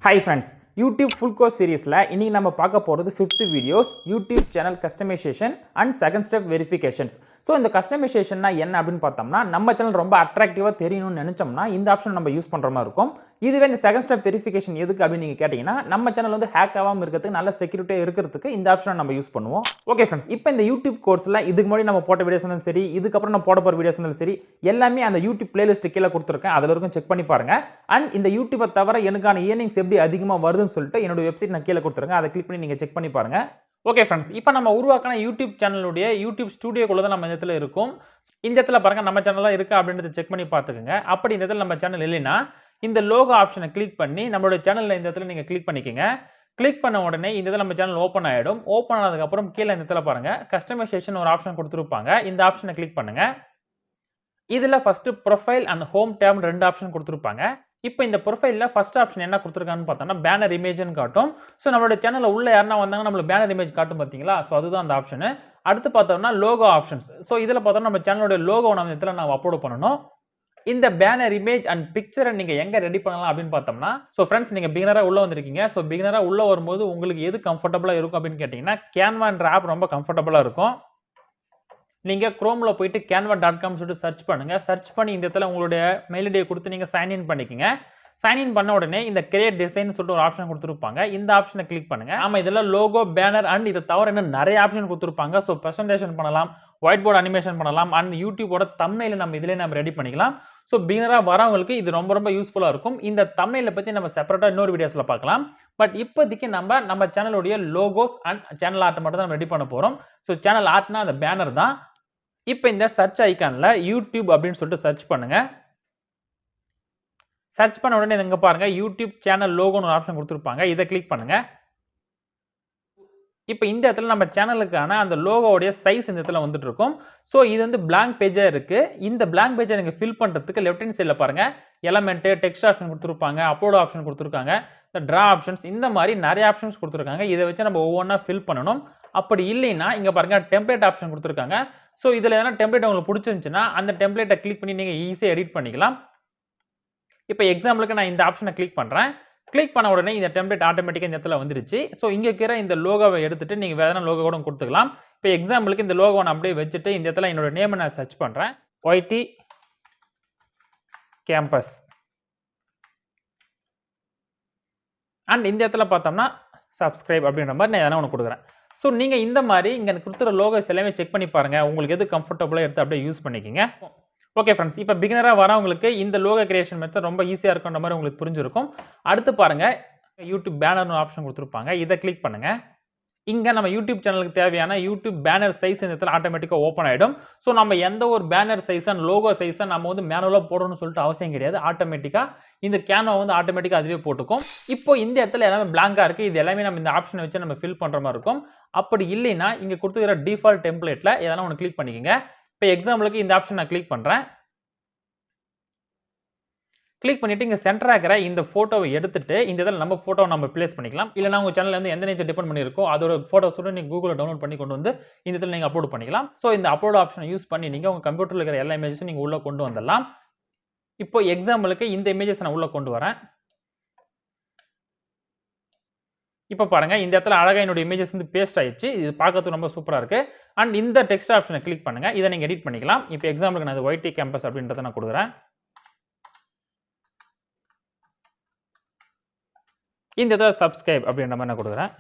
Hi friends, YouTube full course series la இன்னைக்கு நம்ம பார்க்க போறது 5th videos YouTube channel customization and second step verifications. So இந்த customization னா என்ன அப்படினு பார்த்தோம்னா நம்ம சேனல் ரொம்ப அட்ராக்டிவா தெரியணும்னு நினைச்சோம்னா இந்த ஆப்ஷன் நம்ம யூஸ் பண்ற மாதிரி இருக்கும். இதுவே இந்த second step verification எதுக்கு அப்படி நீங்க கேட்டீங்கன்னா நம்ம சேனல் வந்து ஹேக் ஆகாம இருக்கிறதுக்கு நல்ல செக்யூரிட்டியா இருக்கிறதுக்கு இந்த ஆப்ஷனை நம்ம யூஸ் பண்ணுவோம். ஓகே फ्रेंड्स, இப்போ இந்த YouTube கோர்ஸ்ல இதுக்கு முன்னாடி நம்ம போட்ட வீடியோஸ் இருந்தாலும் சரி, இதுக்கு அப்புறம் நம்ம போட போற வீடியோஸ் இருந்தாலும் சரி, எல்லாமே அந்த YouTube பிளேலிஸ்ட் கீழ கொடுத்திருக்கேன். அதுல இருக்கும் செக் பண்ணி பாருங்க. அண்ட் இந்த YouTube தவிர எனக்கான earnings எப்படி அதிகமா வருதுன்னு சொல்லிட்டு என்னோட வெப்சைட் நான் கீழ கொடுத்திருக்கேன். அதை கிளிக் பண்ணி நீங்க செக் பண்ணி பாருங்க. ஓகே फ्रेंड्स, இப்போ நம்ம உருவாக்கின YouTube சேனலுடைய YouTube ஸ்டுடியோக்குள்ள தான் நம்ம இந்த இடத்துல இருக்கோம். இந்த இடத்துல பாருங்க நம்ம சேனல்ல இருக்கா அப்படின்றத செக் பண்ணி பாத்துக்கங்க. அப்படி இந்த இடத்துல நம்ம சேனல் இல்லைனா இந்த லோகோ ஆப்ஷனை கிளிக் பண்ணி நம்மளோட சேனல்ல இந்த இடத்துல நீங்க கிளிக் பண்ணிக்கங்க. கிளிக் பண்ண உடனே இந்த இடத்துல நம்ம சேனல் ஓபன் ஆயிடும். ஓபன் ஆனதுக்கு அப்புறம் கீழ இந்த இடத்துல பாருங்க கஸ்டமைசேஷன் ஒரு ஆப்ஷன் கொடுத்திருப்பாங்க. இந்த ஆப்ஷனை கிளிக் பண்ணுங்க. இதுல first profile and home tape ரெண்டு ஆப்ஷன் கொடுத்திருப்பாங்க. இப்போ இந்த ப்ரொஃபைல்ல ஃபர்ஸ்ட் ஆப்ஷன் என்ன கொடுத்திருக்கான்னு பார்த்தோம்னா பேனர் இமேஜ்னு காட்டும். சோ நம்மளோட சேனல்ல உள்ள யாரனா வந்தாங்க நம்மளுக்கு பேனர் இமேஜ் காட்டும் பாத்தீங்களா? சோ அதுதான் அந்த ஆப்ஷன். அடுத்து பார்த்தோம்னா லோகோ ஆப்ஷன்ஸ். சோ இதுல பார்த்தோம்னா நம்ம சேனலோட லோகோ நம்ம இந்த இடத்துல நான் அப்லோட் பண்ணனும். இந்த பேனர் இமேஜ் அண்ட் பிக்சரை நீங்க எங்க ரெடி பண்ணலாம் அப்படினு பார்த்தோம்னா சோ फ्रेंड्स நீங்க பிகினரா உள்ள வந்திருக்கீங்க. சோ பிகினரா உள்ள வரும்போது உங்களுக்கு எது கம்ஃபர்ட்டபிளா இருக்கும் அப்படினு கேட்டிங்கனா Canva ஆப் ரொம்ப கம்ஃபர்ட்டபிளா இருக்கும். நீங்க Chromeல போய்ட்டு canva.com சொல்லிட்டு சர்ச் பண்ணுங்க. சர்ச் பண்ணி இந்த இடத்துல உங்களுடைய மெயில் ஐடியை கொடுத்து நீங்க சைன் இன் பண்ணிக்கங்க. சைன் இன் பண்ண உடனே இந்த கிரியேட் டிசைன் சொல்லிட்டு ஒரு ஆப்ஷன் கொடுத்திருப்பாங்க. இந்த ஆப்ஷனை கிளிக் பண்ணுங்க. ஆமா இதெல்ல லோகோ, பேனர் அண்ட் இத தவிர இன்னும் நிறைய ஆப்ஷன் கொடுத்திருப்பாங்க. சோ பிரசன்டேஷன் பண்ணலாம், ஒயிட் போர்ட் அனிமேஷன் பண்ணலாம் அண்ட் YouTubeோட தம்ப்நெயில் நம்ம இதிலே நம்ம ரெடி பண்ணிக்கலாம். சோ பிகினரா வரவங்களுக்கு இது ரொம்ப யூஸ்ஃபுல்லா இருக்கும். இந்த தம்ப்நெயில பத்தி நம்ம செப்பரேட்டா இன்னொரு வீடியோஸ்ல பார்க்கலாம். பட் இப்போதைக்கு நம்ம சேனலோட லோகோஸ் அண்ட் சேனல் ஆர்ட் மட்டும் தான் நம்ம ரெடி பண்ண போறோம். சோ சேனல் ஆர்ட்னா அந்த பேனர் தான். இப்போ இந்த சர்ச் ஐகான்ல YouTube அப்படினு சொல்லிட்டு சர்ச் பண்ணுங்க. சர்ச் பண்ண உடனே இங்க பாருங்க YouTube சேனல் லோகோன்னு ஒரு ஆப்ஷன் கொடுத்திருப்பாங்க. இத கிளிக் பண்ணுங்க. இப்போ இந்த இடத்துல நம்ம சேனலுக்கான அந்த லோகோவோட சைஸ் இந்த இடத்துல வந்துட்டு இருக்கும். சோ இது வந்து blank பேஜா இருக்கு. இந்த blank பேஜை நீங்க ஃபில் பண்றதுக்கு லெஃப்ட் ஹேண்ட் சைடுல பாருங்க எலிமெண்ட், டெக்ஸ்ட் ஆப்ஷன் கொடுத்திருப்பாங்க, அப்லோட் ஆப்ஷன் கொடுத்திருக்காங்க, இந்த டிரா ஆப்ஷன்ஸ் இந்த மாதிரி நிறைய ஆப்ஷன்ஸ் கொடுத்திருக்காங்க. இத வச்சு நம்ம ஒவ்வொண்ணா ஃபில் பண்ணனும். அப்படி இல்லைனா இங்க பாருங்க டெம்ப்ளேட் ஆப்ஷன் கொடுத்திருக்காங்க. சோ இதுல எதனா டெம்ப்ளேட் உங்களுக்கு பிடிச்சிருந்துச்சுனா அந்த டெம்ப்ளேட்டை கிளிக் பண்ணி நீங்க ஈஸியா எடிட் பண்ணிக்கலாம். இப்போ எக்ஸாம்பிளுக்கு நான் இந்த ஆப்ஷனை கிளிக் பண்றேன். கிளிக் பண்ண உடனே இந்த டெம்ப்ளேட் ஆட்டோமேட்டிக்கா இந்த இடத்துல வந்துருச்சு. சோ இங்க இருக்கிற இந்த லோகோவை எடுத்துட்டு நீங்க வேற எதனா லோகோ கூட கொடுத்துக்கலாம். இப்போ எக்ஸாம்பிளுக்கு இந்த லோகோவை நான் அப்படியே வச்சிட்டு இந்த இடத்துல என்னோட நேமை நான் சர்ச் பண்றேன். YT campus. அண்ட் இந்த இடத்துல பார்த்தோம்னா சப்ஸ்கிரைப் அப்படின்ற மாதிரி நான் எதனா ஒன்னு கொடுக்குறேன். சோ நீங்க இந்த மாதிரி இங்க கொடுத்துற லோகோஸ் எல்லாமே செக் பண்ணி பாருங்க. உங்களுக்கு எது கம்ஃபர்ட்டபிளா எடுத்து அப்படியே யூஸ் பண்ணிக்கங்க. ஓகே फ्रेंड्स, இப்போ பிகினரா வரவங்களுக்கு இந்த லோகோ கிரியேஷன் மெத்தட் ரொம்ப ஈஸியா இருக்கும்ன்ற மாதிரி உங்களுக்கு புரிஞ்சிருக்கும். அடுத்து பாருங்க YouTube பேனர்னு ஆப்ஷன் கொடுத்திருப்பாங்க. இத கிளிக் பண்ணுங்க. இங்க நம்ம YouTube சேனலுக்கு தேவையான YouTube பேனர் சைஸ் இந்த இடத்துல ஆட்டோமேட்டிக்கா ஓபன் ஆயிடும். சோ நம்ம எந்த ஒரு banner size and logo size நம்ம வந்து மேனுவலா போடணும்னு சொல்லிட்டு அவசியம் கிடையாது. ஆட்டோமேட்டிக்கா இந்த Canva வந்து ஆட்டோமேட்டிக்கா அதுவே போட்டுக்கும். இப்போ இந்த இடத்துல எல்லாமே blank-ஆ இருக்கு. இது எல்லாமே நம்ம இந்த ஆப்ஷனை வச்சு நம்ம ஃபில் பண்ற மாதிரி இருக்கும். அப்படி இல்லைனா இங்க கொடுத்திருக்கிற டிஃபால்ட் டெம்ப்ளேட்ல எதனா ஒன்னு கிளிக் பண்ணிக்கங்க. இப்போ எக்ஸாம்பிளுக்கு இந்த ஆப்ஷன் நான் கிளிக் பண்றேன். கிளிக் பண்ணிட்டு இங்க சென்டரா இருக்கிற இந்த போட்டோவை எடுத்துட்டு இந்த இடத்துல நம்ம போட்டோவை நம்ம பிளேஸ் பண்ணிக்கலாம். இல்லனா உங்க சேனல்ல வந்து எந்த நேச்சர் டிபெண்ட் பண்ணிருக்கோ அதோட போட்டோஸோட நீங்க கூகுள்ல டவுன்லோட் பண்ணி கொண்டு வந்து இந்த இடத்துல நீங்க அப்லோட் பண்ணிக்கலாம். சோ இந்த அப்லோட் ஆப்ஷனை யூஸ் பண்ணி நீங்க உங்க கம்ப்யூட்டர்ல இருக்கிற எல்லா இமேஜஸும் நீங்க உள்ள கொண்டு வந்துடலாம். இப்போ எக்ஸாம்பிளுக்கு இந்த இமேஜஸ் நான் உள்ள கொண்டு வரேன். இப்போ பாருங்க இந்த இடத்துல அழகா என்னோட இமேஜஸ் வந்து பேஸ்ட் ஆயிடுச்சு. இது பார்க்கிறதுக்கு ரொம்ப சூப்பரா இருக்கு. அண்ட் இந்த டெக்ஸ்ட் ஆப்ஷனை கிளிக் பண்ணுங்க. இத நீங்க எடிட் பண்ணிக்கலாம். இப்போ எக்ஸாம்பிளுக்கு நான் YT கேம்பஸ் அப்படின்றத நான் கொடுக்குறேன். இந்த இடத்துல சப்ஸ்கிரைப் அப்படின்ற மாதிரி நான் கொடுக்குறேன்.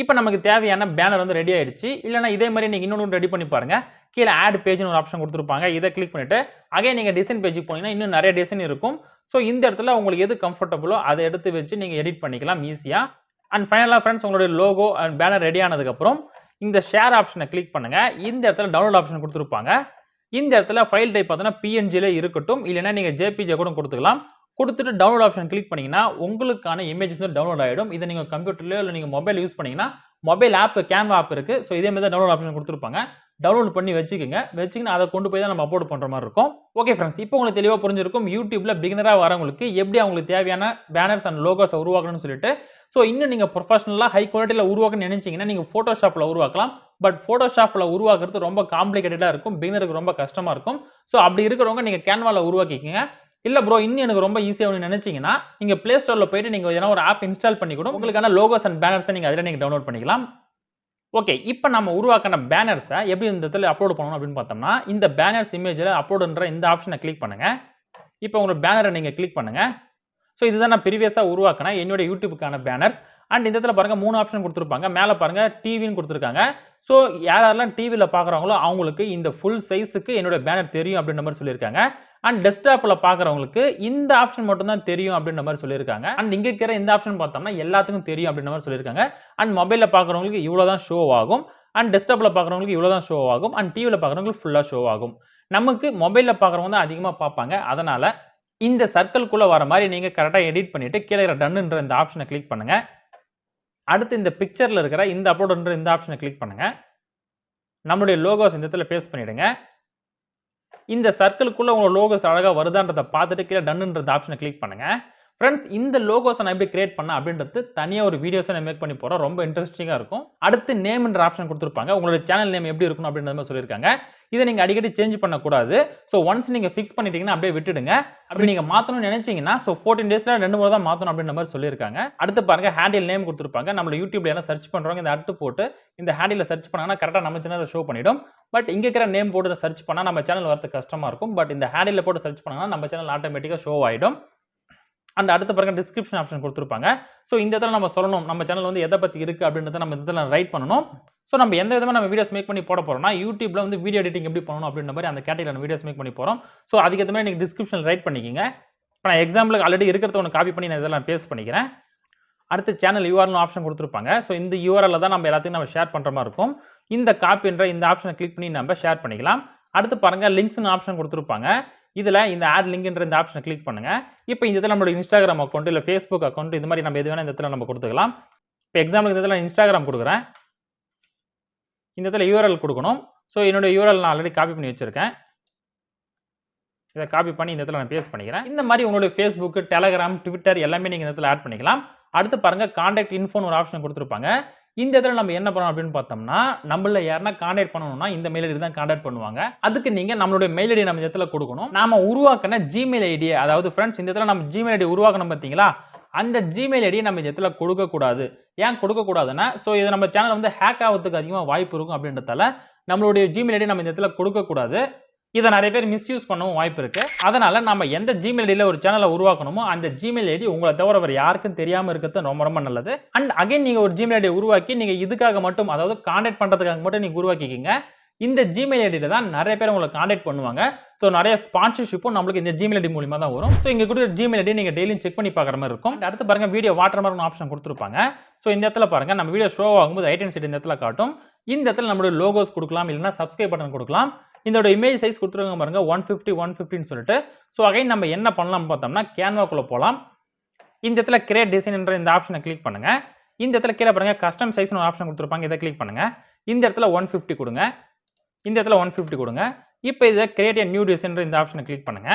இப்போ நமக்கு தேவையான பேனர் வந்து ரெடி ஆயிடுச்சு. இல்லனா இதே மாதிரி நீங்க இன்னொன்னு ரெடி பண்ணி பாருங்க. கீழ ஆட் பேஜ்னு ஒரு ஆப்ஷன் கொடுத்திருப்பாங்க. இத கிளிக் பண்ணிட்டு அகைன் நீங்க டிசைன் பேஜ்க்கு போனீங்கன்னா இன்னும் நிறைய டிசைன் இருக்கும். சோ இந்த இடத்துல உங்களுக்கு எது கம்ஃபர்ட்டபிளோ அதை எடுத்து வச்சு நீங்க எடிட் பண்ணிக்கலாம் ஈஸியா. அண்ட் ஃபைனலா फ्रेंड्स உங்களுடைய லோகோ அண்ட் பேனர் ரெடி ஆனதுக்கு அப்புறம் இந்த ஷேர் ஆப்ஷனை கிளிக் பண்ணுங்க. இந்த இடத்துல டவுன்லோட் ஆப்ஷன் கொடுத்திருப்பாங்க. இந்த இடத்துல ஃபைல் டைப் பார்த்தா PNG-ல இருக்கட்டும். இல்லனா நீங்க JPG கூட கொடுத்துக்கலாம். கொடுத்துட்டு டவுன்லோட் ஆப்ஷன் கிளிக் பண்ணீங்கன்னா உங்களுக்கான இமேஜஸ் வந்து டவுன்லோட் ஆயிடும். இத நீங்க கம்ப்யூட்டர்லயோ இல்ல நீங்க மொபைல் யூஸ் பண்ணீங்கன்னா மொபைல் ஆப் Canva ஆப் இருக்கு. சோ இதே மாதிரி டவுன்லோட் ஆப்ஷன் கொடுத்திருப்பாங்க. டவுன்லோட் பண்ணி வச்சுக்கங்க. வச்சிக்கினா அத கொண்டு போய் தான் நம்ம அப்லோட் பண்ற மாதிரி இருக்கும். ஓகே फ्रेंड्स, இப்போ உங்களுக்கு தெளிவா புரிஞ்சிருக்கும் YouTubeல பிகினரா வரவங்களுக்கு எப்படி அவங்களுக்கு தேவையான பேனர்ஸ் அண்ட் லோகோஸ் உருவாக்கணும்னு சொல்லிட்டு. சோ இன்னும் நீங்க ப்ரொபஷனலா ஹை குவாலிட்டில உருவாக்கணும்னு நினைச்சீங்கன்னா நீங்க Photoshopல உருவாக்கலாம். பட் Photoshopல உருவாக்குறது ரொம்ப காம்ப்ளிகேட்டடா இருக்கும். பிகினருக்கு ரொம்ப கஷ்டமா இருக்கும். சோ அப்படி இருக்கிறவங்க நீங்க Canvaல உருவாக்கிக்கங்க. இல்ல ப்ரோ இன்னும் எனக்கு ரொம்ப ஈஸியா வேணும்னு நினைச்சீங்கன்னா நீங்க Play Storeல போயிட்டு நீங்க எதனா ஒரு ஆப் இன்ஸ்டால் பண்ணி கூட உங்களுக்கான லோகோஸ் அண்ட் பேனர்ஸை நீங்க அதில நீங்க டவுன்லோட் பண்ணிக்கலாம். ஓகே, இப்போ நம்ம உருவாக்கின பேனர்ஸை எப்படி இந்த இடத்துல அப்லோட் பண்ணணும் அப்படின்னு பார்த்தோம்னா, இந்த பேனர்ஸ் இமேஜில் அப்லோடுன்ற இந்த ஆப்ஷனை கிளிக் பண்ணுங்க. இப்போ உங்களோட பேனரை நீங்க கிளிக் பண்ணுங்க. ஸோ இதுதான் நான் ப்ரீவியஸாக உருவாக்கின என்னோட யூடியூபுக்கான பேனர்ஸ். அண்ட் இந்த இடத்துல பாருங்க 3 ஆப்ஷன் கொடுத்துருப்பாங்க. மேலே பாருங்க டிவின்னு கொடுத்துருக்காங்க. ஸோ யாரெல்லாம் டிவியில் பார்க்குறாங்களோ அவங்களுக்கு இந்த ஃபுல் சைஸுக்கு என்னோட பேனர் தெரியும் அப்படின்ற மாதிரி சொல்லியிருக்காங்க. அண்ட் டெஸ்க்டாப்பில் பார்க்குறவங்களுக்கு இந்த ஆப்ஷன் மட்டும் தான் தெரியும் அப்படின்ற மாதிரி சொல்லியிருக்காங்க. அண்ட் இங்கே இருக்கிற இந்த ஆப்ஷன் பார்த்தோம்னா எல்லாத்துக்கும் தெரியும் அப்படின்ற மாதிரி சொல்லியிருக்காங்க. அண்ட் மொபைலில் பார்க்குறவங்களுக்கு இவ்வளோ தான் ஷோ ஆகும். அண்ட் டெஸ்க்டாப்பில் பார்க்குறவங்களுக்கு இவ்வளோ தான் ஷோ ஆகும். அண்ட் டிவியில் பார்க்குறவங்களுக்கு ஃபுல்லாக ஷோ ஆகும். நமக்கு மொபைலில் பார்க்குறவங்க தான் அதிகமாக பார்ப்பாங்க. அதனால் இந்த சர்க்கிள்குள்ளே வர மாதிரி நீங்கள் கரெக்டாக எடிட் பண்ணிவிட்டு கீழே இருக்கிற டன்னுன்ற இந்த ஆப்ஷனை கிளிக் பண்ணுங்கள். அடுத்து இந்த பிக்சரில் இருக்கிற இந்த அப்லோடுன்ற இந்த ஆப்ஷனை கிளிக் பண்ணுங்கள். நம்மளுடைய லோகோஸ் இந்த இடத்துல பேஸ்ட் பண்ணிவிடுங்க. இந்த சர்க்கிள்குள்ளே உங்கள் லோகோஸ் அழகாக வருதான்றதை பார்த்துட்டு கீழே டன்னுன்ற ஆப்ஷனை கிளிக் பண்ணுங்கள். ஃப்ரெண்ட்ஸ் இந்த லோகோஸை நான் எப்படி கிரியேட் பண்ண அப்படின்றது தனியாக ஒரு வீடியோஸை நான் மேக் பண்ணி போகிறேன். ரொம்ப இன்ட்ரெஸ்டிங்காக இருக்கும். அடுத்து நேம்ன்ற ஆப்ஷன் கொடுத்துருப்பாங்க. உங்களோட சேனல் நேம் எப்படி இருக்கணும் அப்படின்ற மாதிரி சொல்லியிருக்காங்க. இதை நீங்கள் அடிக்கடி சேஞ்ச் பண்ணக்கூடாது. ஸோ ஒன்ஸ் நீங்கள் ஃபிக்ஸ் பண்ணிட்டீங்கன்னா அப்படியே விட்டுடுங்க. அப்படி நீங்கள் மாற்றணும்னு நினைச்சீங்கன்னா 14 டேஸில் 2 முறை தான் மாற்றணும் அப்படின்ற மாதிரி சொல்லியிருக்காங்க. அடுத்து பாருங்க ஹேண்டில் நேம் கொடுத்துருப்பாங்க. நம்ம யூடியூப்ல என்ன சர்ச் பண்ணுறவங்க இந்த அடுத்து போட்டு இந்த ஹேண்டில் சர்ச் பண்ணாங்கன்னா கரெக்டாக நம்ம சேனலில் ஷோ பண்ணிடும். பட் இங்கே இருக்கிற நேம் போட்டு சர்ச் பண்ணால் நம்ம சேனல் வரது கஷ்டமாக இருக்கும். பட் இந்த ஹேண்டில் போட்டு சர்ச் பண்ணாங்கன்னா நம்ம சேனல் ஆட்டோமேட்டிக்காக ஷோ ஆகிடும். அண்ட் அடுத்த பாருங்க டிஸ்கிரிப்ஷன் ஆப்ஷன் கொடுத்துருப்பாங்க. ஸோ இந்த இடத்துல நம்ம சொல்லணும் நம்ம சேனல் வந்து எதை பற்றி இருக்குது அப்படின்றத நம்ம இந்த இடத்துல ரைட் பண்ணணும். ஸோ நம்ம எந்த விதமாக நம்ம வீடியோஸ் மேக் பண்ணி போட போகிறோம்னா யூடியூப்ல வந்து வீடியோ எடிட்டிங் எப்படி பண்ணணும் அப்படின்ற மாதிரி அந்த கேட்டகரியில் வீடியோஸ் மேக் பண்ணி போகிறோம். ஸோ அதுக்கேற்ற மாதிரி நீங்கள் டிஸ்கிரிப்ஷன் ரைட் பண்ணிக்கிங்க. இப்போ நான் எக்ஸாம்பிளுக்கு ஆல்ரெடி இருக்கிறத ஒன்று காப்பி பண்ணி நான் இதெல்லாம் பேஸ்ட் பண்ணிக்கிறேன். அடுத்து சேனல் யூஆர்எல் ஆப்ஷன் கொடுத்துருப்பாங்க. ஸோ இந்த யூஆர்எல்ல தான் நம்ம எல்லாத்தையும் நம்ம ஷேர் பண்ணுற மாதிரி இருக்கும். இந்த காப்பின்ற இந்த ஆப்ஷனை கிளிக் பண்ணி நம்ம ஷேர் பண்ணிக்கலாம். அடுத்து பாருங்க லிங்க்ஸ்னு ஆப்ஷன் கொடுத்துருப்பாங்க. இதில் இந்த ஆட் லிங்க்ன்ற இந்த ஆப்ஷனை கிளிக் பண்ணுங்க. இப்போ இந்த இடத்துல நம்மளோட இன்ஸ்டாகிராம் அக்கௌண்ட் இல்லை ஃபேஸ்புக் அக்கௌண்ட் இது மாதிரி நம்ம எது வேணால் இந்த இடத்துல நம்ம கொடுத்துக்கலாம். இப்போ எக்ஸாம்பிளுக்கு இந்த இடத்துல இன்ஸ்டாகிராம் கொடுக்குறேன். இந்த இடத்துல யூஆர்எல் கொடுக்கணும். ஸோ என்னோட யூஆர்எல் நான் ஆல்ரெடி காப்பி பண்ணி வச்சிருக்கேன். இதை காப்பி பண்ணி இந்த இடத்துல நான் பேஸ்ட் பண்ணிக்கிறேன். இந்த மாதிரி உங்களுடைய ஃபேஸ்புக், டெலகிராம், ட்விட்டர் எல்லாமே நீங்கள் இந்த இடத்துல ஆட் பண்ணிக்கலாம். அடுத்து பாருங்க கான்டாக்ட் இன்ஃபோன்னு ஒரு ஆப்ஷன் கொடுத்துருப்பாங்க. இந்த இடத்துல நம்ம என்ன பண்ணணும் அப்படின்னு பார்த்தோம்னா நம்மள யாரா கான்டாக்ட் பண்ணணும்னா இந்த மெயில் ஐடி தான் கான்டாக்ட் பண்ணுவாங்க. அதுக்கு நீங்க நம்மளுடைய மெயில் ஐடி நம்ம இந்த இடத்துல கொடுக்கணும். நாம உருவாக்கின ஜிமெயில் ஐடி, அதாவது ஃப்ரெண்ட்ஸ் இந்த இடத்துல நம்ம ஜிமெயில் ஐடி உருவாக்கணும் பார்த்தீங்களா, அந்த ஜிமெயில் ஐடியை நம்ம இந்த இடத்துல கொடுக்கக்கூடாது. ஏன் கொடுக்கக்கூடாதுன்னா ஸோ இது நம்ம சேனல் வந்து ஹேக் ஆகிறதுக்கு அதிகமாக வாய்ப்பு இருக்கும் அப்படின்றதால நம்மளுடைய ஜிமெயில் ஐடி நம்ம இந்த இடத்துல கொடுக்கக்கூடாது. இதை நிறைய பேர் மிஸ்யூஸ் பண்ணவும் வாய்ப்பு இருக்கு. அதனால நம்ம எந்த ஜிமெயில் ஐடியில் ஒரு சேனலை உருவாக்கணுமோ அந்த ஜிமெயில் ஐடி உங்களை தவிர வேறு யாருக்கும் தெரியாமல் இருக்கிறது ரொம்ப ரொம்ப நல்லது. அண்ட் அகைன் நீங்கள் ஒரு ஜிமெயில் ஐடி உருவாக்கி நீங்கள் இதுக்காக மட்டும், அதாவது கான்டாக்ட் பண்ணுறதுக்காக மட்டும் நீங்கள் உருவாக்கிக்கிங்க. இந்த ஜிமெயில் ஐடியில் தான் நிறைய பேர் உங்களை கான்டாக்ட் பண்ணுவாங்க. ஸோ நிறைய ஸ்பான்சர்ஷிப்பும் நம்மளுக்கு இந்த ஜிமெயில் ஐடி மூலியமாக தான் வரும். ஸோ இங்கே கூட ஜிமெயில் ஐடி நீங்கள் டெய்லியும் செக் பண்ணி பார்க்குற மாதிரி இருக்கும். அடுத்து பாருங்க வீடியோ வாட்டர் மார்க் ஆப்ஷன் கொடுத்துருப்பாங்க. ஸோ இந்த இடத்துல பாருங்க நம்ம வீடியோ ஷோ ஆகும்போது ரைட் ஹேண்ட் சைடு இந்த இடத்துல காட்டும். இந்த இடத்துல நம்மளுடைய லோகோஸ் கொடுக்கலாம், இல்லைன்னா சப்ஸ்கிரைப் பட்டன் கொடுக்கலாம். இதோட இமேஜ் சைஸ் கொடுத்துருங்க பாருங்க 150 150ன்னு சொல்லிட்டு. ஸோ அகைன் நம்ம என்ன பண்ணலாம் பார்த்தோம்னா கேன்வாக்குள்ள போகலாம். இந்த இடத்துல கிரியேட் டிசைன் என்ற இந்த ஆப்ஷனை கிளிக் பண்ணுங்க. இந்த இடத்துல கீழே பாருங்க கஸ்டம் சைஸ்னு ஒரு ஆப்ஷன் கொடுத்துருப்பாங்க. இதை கிளிக் பண்ணுங்க. இந்த இடத்துல 150 கொடுங்க. இந்த இடத்துல 150 கொடுங்க. இப்போ இதை கிரியேட் நியூ டிசைன் இந்த ஆப்ஷனை கிளிக் பண்ணுங்க.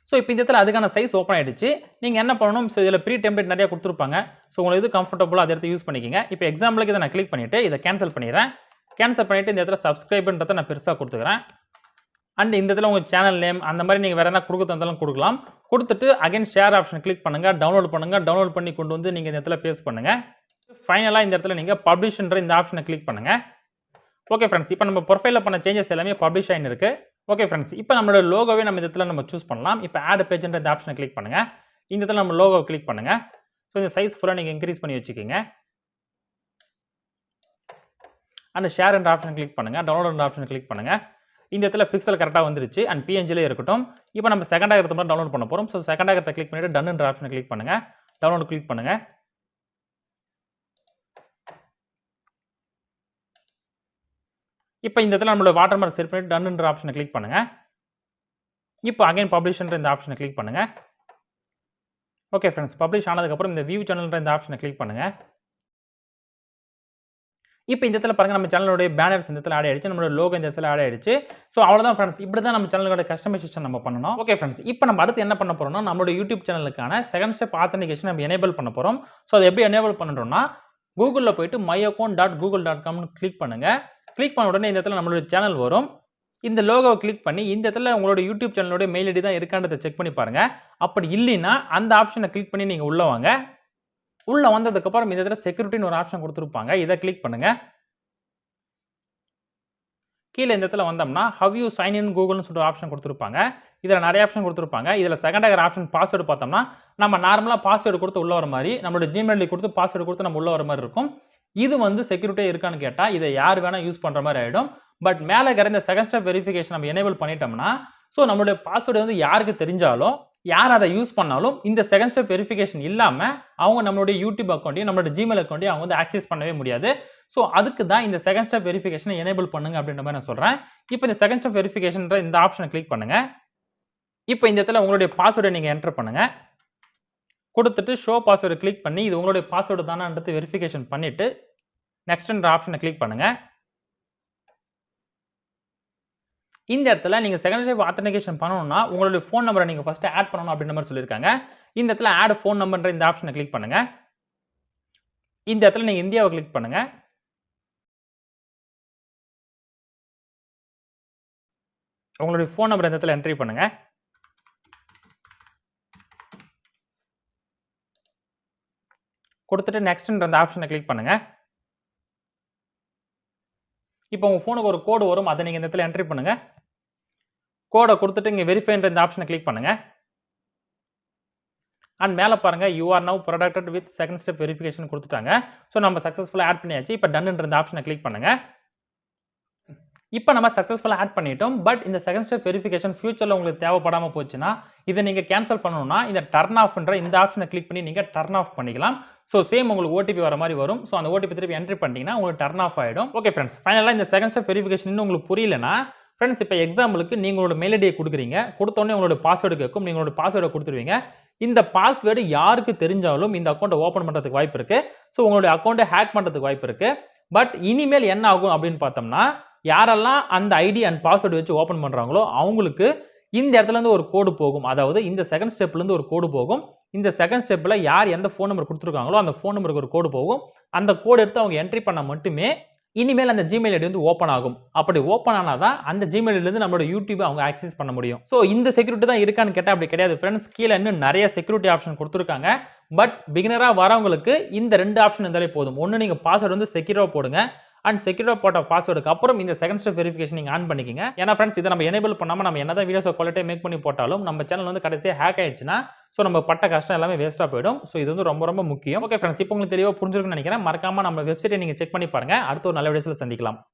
ஸோ இப்போ இந்த இடத்துல அதுக்கான சைஸ் ஓப்பன் ஆயிடுச்சு. நீங்கள் என்ன பண்ணணும், ஸோ இதில் ப்ரீ டெம்ப்ளேட் நிறைய கொடுத்துருப்பாங்க. ஸோ உங்களுக்கு இது கம்ஃபர்டபுளாக அதை எடுத்து யூஸ் பண்ணிக்கோங்க. இப்போ எக்ஸாம்பிளுக்கு இதை நான் கிளிக் பண்ணிவிட்டு இதை கேன்சல் பண்ணிடுறேன். கேன்சல் பண்ணிவிட்டு இந்த இடத்துல சப்ஸ்கிரைப்ன்றதை நான் பெருசாக கொடுத்துக்கிறேன். அண்ட் இந்த இடத்துல உங்கள் சேனல் நேம் அந்த மாதிரி நீங்கள் வேறு என்ன கொடுக்க தந்தாலும் கொடுக்கலாம். கொடுத்துட்டு அகைன் ஷேர் ஆப்ஷன் கிளிக் பண்ணுங்கள், டவுன்லோட் பண்ணுங்கள். டவுன்லோட் பண்ணி கொண்டு வந்து நீங்கள் இந்த இடத்துல பேஸ்ட் பண்ணுங்கள். ஃபைனலாக இந்த இடத்துல நீங்கள் பப்ளிஷ்ன்ற இந்த ஆப்ஷனை கிளிக் பண்ணுங்கள். ஓகே ஃப்ரெண்ட்ஸ், இப்போ நம்ம ப்ரொஃபைலில் பண்ண சேஞ்சஸ் எல்லாமே பப்ளிஷ் ஆகின்னு இருக்குது. ஓகே ஃப்ரெண்ட்ஸ், இப்போ நம்மளோட லோகோவே நம்ம இந்த இடத்துல நம்ம சூஸ் பண்ணலாம். இப்போ ஆட் பேஜ்ன்ற இந்த ஆப்ஷனை கிளிக் பண்ணுங்கள். இந்த இடத்துல நம்ம லோகோ கிளிக் பண்ணுங்கள். ஸோ இந்த சைஸ் ஃபுல்லாக நீங்கள் இன்க்ரீஸ் பண்ணி வச்சுக்கோங்க. அந்த ஷேர் என்ற ஆப்ஷன் கிளிக் பண்ணுங்கள், டவுன்லோட் ஆப்ஷன் கிளிக் பண்ணுங்கள். இந்த இடத்துல பிக்சல் கரெக்டாக வந்துருச்சு அண்ட் பிஎன்ஜிலே இருக்கட்டும். இப்போ நம்ம செகண்ட் ஆகிறத மட்டும் டவுன்லோட் பண்ண போகிறோம். ஸோ செகண்ட் ஆகிறத கிளிக் பண்ணிவிட்டு டன்ன்ற ஆப்ஷனை கிளிக் பண்ணுங்கள், டவுன்லோட் கிளிக் பண்ணுங்கள். இப்போ இந்த இடத்துல நம்மளோட வாட்டர் மார்க் செட் பண்ணிட்டு டன்ன்ற ஆப்ஷனை கிளிக் பண்ணுங்கள். இப்போ அகைன் பப்ளிஷ்ன்ற இந்த ஆப்ஷனை கிளிக் பண்ணுங்கள். ஓகே ஃப்ரெண்ட்ஸ், பப்ளிஷ் ஆனதுக்கப்புறம் இந்த வியூ சேனல்ன்ற இந்த ஆப்ஷனை கிளிக் பண்ணுங்கள். இப்போ இந்த இடத்துல பாருங்க நம்ம சேனலோட பேனர்ஸ் இந்த இடத்துல ஆட் ஆயிடுச்சு, நம்மளோட லோகோ இந்த இடத்துல ஆட் ஆயிடுச்சு. ஸோ அவ்வளோதான் ஃப்ரெண்ட்ஸ், இப்படி தான் நம்ம சேனலோட கஸ்டமைசேஷன் நம்ம பண்ணணும். ஓகே ஃப்ரெண்ட்ஸ், இப்போ நம்ம அடுத்து என்ன பண்ண போறோம்னா நம்மளோட யூடியூப் சேனலுக்கான செகண்ட் ஸ்டெப் ஆத்தென்டிகேஷன் நம்ம எனேபிள் பண்ண போகிறோம். ஸோ அதை எப்படி எனேபிள் பண்ணுறோம்னா கூகுளில் போயிட்டு myaccount.google.comனு கிளிக் பண்ணுங்க. கிளிக் பண்ண உடனே இந்த இடத்துல நம்மளோட சேனல் வரும். இந்த லோகோவை கிளிக் பண்ணி இந்த இடத்துல உங்களோட யூடியூப் சேனலோட மெயில் ஐடி தான் இருக்கான்றதை செக் பண்ணி பாருங்க. அப்படி இல்லைன்னா அந்த ஆப்ஷனை கிளிக் பண்ணி நீங்க உள்ள வாங்க. உள்ள வந்ததுக்கப்புறம் இந்த இடத்துல செக்யூரிட்டின்னு ஒரு ஆப்ஷன் கொடுத்துருப்பாங்க. இதை கிளிக் பண்ணுங்க. கீழே இந்த இடத்துல வந்தோம்னா ஹவ் யூ சைன் இன் கூகுள்னு சொல்லிட்டு ஆப்ஷன் கொடுத்துருப்பாங்க. இதில் நிறைய ஆப்ஷன் கொடுத்துருப்பாங்க. இதில் செகண்ட் ஆகிற ஆப்ஷன் பாஸ்வேர்டு பார்த்தோம்னா நம்ம நார்மலாக பாஸ்வேர்டு கொடுத்து உள்ள வர மாதிரி நம்மளோட ஜிமெயில் கொடுத்து பாஸ்வேர்டு கொடுத்து நம்ம உள்ள வர மாதிரி இருக்கும். இது வந்து செக்யூரிட்டியாக இருக்கான்னு கேட்டால் இதை யார் வேணால் யூஸ் பண்ணுற மாதிரி ஆகிடும். பட் மேலே இருக்கிற இந்த செகண்ட் ஸ்டெப் வெரிஃபிகேஷன் நம்ம எனேபிள் பண்ணிட்டோம்னா ஸோ நம்மளுடைய பாஸ்வேர்டு வந்து யாருக்கு தெரிஞ்சாலும் யார் அதை யூஸ் பண்ணாலும் இந்த செகண்ட் ஸ்டெப் வெரிஃபிகேஷன் இல்லாமல் அவங்க நம்மளுடைய யூடியூப் அக்கௌண்ட்டையும் நம்மளோட ஜிமெயில் அக்கௌண்ட்டையும் அவங்க வந்து ஆக்சஸ் பண்ணவே முடியாது. ஸோ அதுக்கு தான் இந்த செகண்ட் ஸ்டெப் வெரிஃபிகேஷனை எனேபிள் பண்ணுங்க அப்படின்ற மாதிரி நான் சொல்கிறேன். இப்போ இந்த செகண்ட் ஸ்டெப் வெரிஃபிகேஷன்ற இந்த ஆப்ஷனை கிளிக் பண்ணுங்க. இப்போ இந்த இடத்துல உங்களுடைய பாஸ்வேர்டை நீங்கள் என்டர் பண்ணுங்க. கொடுத்துட்டு ஷோ பாஸ்வேர்டு கிளிக் பண்ணி இது உங்களுடைய பாஸ்வேர்டு தானான்றது வெரிஃபிகேஷன் பண்ணிட்டு நெக்ஸ்ட்ன்ற ஆப்ஷனை கிளிக் பண்ணுங்க. இந்த இடத்துல நீங்க செகண்ட் ஸ்டெப் ஆத்தென்டிகேஷன் பண்ணணும்னா உங்களுடைய ஃபோன் நம்பரை நீங்க ஃபர்ஸ்ட் ஆட் பண்ணணும் அப்படின்ற மாதிரி சொல்லியிருக்காங்க. இந்த இடத்துல ஆட் ஃபோன் நம்பர்ன்ற இந்த ஆப்ஷனை கிளிக் பண்ணுங்க. இந்த இடத்துல நீங்க இந்தியாவை கிளிக் பண்ணுங்க. உங்களுடைய ஃபோன் நம்பர் இந்த இடத்துல என்ட்ரி பண்ணுங்க. கொடுத்துட்டு நெக்ஸ்ட்ன்ற அந்த ஆப்ஷனை கிளிக் பண்ணுங்க. இப்போ உங்க ஃபோனுக்கு ஒரு கோடு வரும். அதை நீங்க இந்த இடத்துல என்ட்ரி பண்ணுங்க. கோடை கொடுத்துட்டு இங்க வெரிஃபைன்ற இந்த ஆப்ஷனை கிளிக் பண்ணுங்க. அண்ட் மேலே பாருங்க you are now protected with second step verification கொடுத்துட்டாங்க. ஸோ நம்ம சக்ஸஸ்ஃபுல்லாக ஆட் பண்ணியாச்சு. இப்போ டன்ன்ற இந்த ஆப்ஷனை கிளிக் பண்ணுங்க. இப்போ நம்ம சக்ஸஸ்ஃபுல்லாக ஆட் பண்ணிட்டோம். பட் இந்த செகண்ட் ஸ்டெப் வெரிஃபிகேஷன் ஃபியூச்சரில் உங்களுக்கு தேவைப்படாமல் போச்சுன்னா இதை நீங்கள் கேன்சல் பண்ணணும்னா இந்த டர்ன் ஆஃப்ன்ற இந்த ஆப்ஷனை கிளிக் பண்ணி நீங்கள் டர்ன் ஆஃப் பண்ணிக்கலாம். ஸோ சேம் உங்களுக்கு ஓடிபி வர மாதிரி வரும். ஸோ அந்த ஓடிபி திருப்பி என்ட்ரி பண்ணிட்டீங்கன்னா உங்களுக்கு டர்ன் ஆஃப் ஆகிடும். ஓகே ஃப்ரெண்ட்ஸ், ஃபைனலாக இந்த செகண்ட் ஸ்டெப் வெரிஃபிகேஷன் இன்னும் உங்களுக்கு புரியலனா ஃப்ரெண்ட்ஸ் இப்போ எக்ஸாம்பிளுக்கு நீங்களோட மெயில் ஐடியை கொடுக்குறீங்க. கொடுத்தோடனே உங்களோட பாஸ்வேர்டு கேட்கும். நீங்களோட பாஸ்வேர்டை கொடுத்துருவீங்க. இந்த பாஸ்வேர்டு யாருக்கு தெரிஞ்சாலும் இந்த அக்கௌண்ட்டை ஓப்பன் பண்ணுறதுக்கு வாய்ப்பு இருக்குது. ஸோ உங்களுடைய அக்கௌண்ட்டை ஹேக் பண்ணுறதுக்கு வாய்ப்பு இருக்குது. பட் இனிமேல் என்ன ஆகும் அப்படின்னு பார்த்தோம்னா யாரெல்லாம் அந்த ஐடி அண்ட் பாஸ்வேர்டு வச்சு ஓப்பன் பண்ணுறாங்களோ அவங்களுக்கு இந்த இடத்துலேருந்து ஒரு கோடு போகும். அதாவது இந்த செகண்ட் ஸ்டெப்லேருந்து ஒரு கோடு போகும். இந்த செகண்ட் ஸ்டெப்பில் யார் எந்த ஃபோன் நம்பர் கொடுத்துருக்காங்களோ அந்த ஃபோன் நம்பருக்கு ஒரு கோடு போகும். அந்த கோடு எடுத்து அவங்க என்ட்ரி பண்ண மட்டுமே இனிமேல் அந்த ஜிமெயில் ஐடி வந்து ஓப்பன் ஆகும். அப்படி ஓப்பன் ஆனால் தான் அந்த ஜிமெயில் ஐடியிலேருந்து நம்மளோட யூடியூப் அவங்க ஆக்சஸ் பண்ண முடியும். ஸோ இந்த செக்யூரிட்டி தான் இருக்கான்னு கேட்டால் அப்படி கிடையாது ஃப்ரெண்ட்ஸ். கீழே இன்னும் நிறைய செக்யூரிட்டி ஆப்ஷன் கொடுத்துருக்காங்க. பட் பிகினராக வரவங்களுக்கு இந்த 2 ஆப்ஷன் இருந்தாலே போதும். ஒன்று நீங்கள் பாஸ்வேர்டு வந்து செக்யூராக போடுங்க. அண்ட் செக்யூராக போட்ட பாஸ்வேர்டுக்கு அப்புறம் இந்த செகண்ட் ஸ்டெப் வெரிஃபிகேஷன் நீங்கள் ஆன் பண்ணிக்கங்க. ஏன்னா ஃப்ரெண்ட்ஸ் இதை நம்ம எனேபிள் பண்ணாமல் நம்ம என்ன தான் வீடியோஸை குவாலிட்டியாக மேக் பண்ணி போட்டாலும் நம்ம சேனல் வந்து கடைசியாக ஹேக் ஆயிடுச்சுன்னா ஸோ நம்ம பட்ட கஷ்டம் எல்லாமே வேஸ்ட்டாக போயிடும். ஸோ இது வந்து ரொம்ப ரொம்ப முக்கியம். ஓகே ஃப்ரெண்ட்ஸ், இப்போ உங்களுக்கு தெளிவாக புரிஞ்சிருக்குன்னு நினைக்கிறேன். மறக்காம நம்ம வெப்சைட்டை நீங்கள் செக் பண்ணி பாருங்கள். அடுத்த ஒரு நல்ல வீடியோஸில் சந்திக்கலாம்.